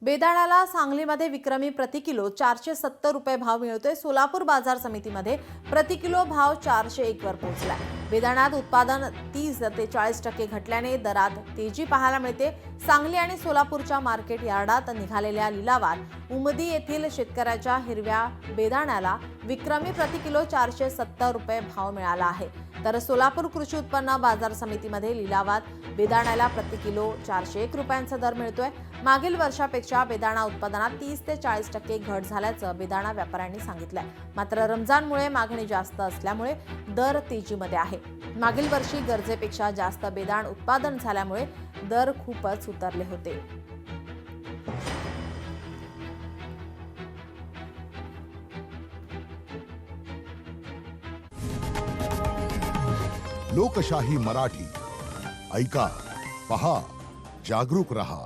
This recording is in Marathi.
बेदाण्याला सांगलीमध्ये विक्रमी प्रति किलो 470 रुपये भाव मिळतोय। सोलापूर बाजार समितीमध्ये प्रति किलो भाव 401 वर पोहोचलाय। बेदाण्यात उत्पादन 30 ते 40% घटल्याने दरात तेजी पाहायला मिळते। सांगली आणि सोलापूरच्या मार्केट यार्डात निघालेल्या लिलावात उमदी येथील शेतकऱ्याच्या हिरव्या बेदाण्याला विक्रमी प्रति किलो 470 रुपये भाव मिळाला आहे, तर सोलापूर कृषी उत्पन्न बाजार समितीमध्ये लिलावात बेदाण्याला प्रति किलो 401 रुपयांचा दर मिळतोय। मागील वर्षापेक्षा बेदाणा उत्पादनात 30 ते 40% घट झाल्याचं बेदाणा व्यापाऱ्यांनी सांगितलंय। मात्र रमजानमुळे मागणी जास्त असल्यामुळे दर तेजीमध्ये आहे। मागील वर्षी गरजेपेक्षा जास्त बेदाण उत्पादन झाल्यामुळे दर खूपच उतरले होते। लोकशाही मराठी ऐका, पहा, जागरूक रहा।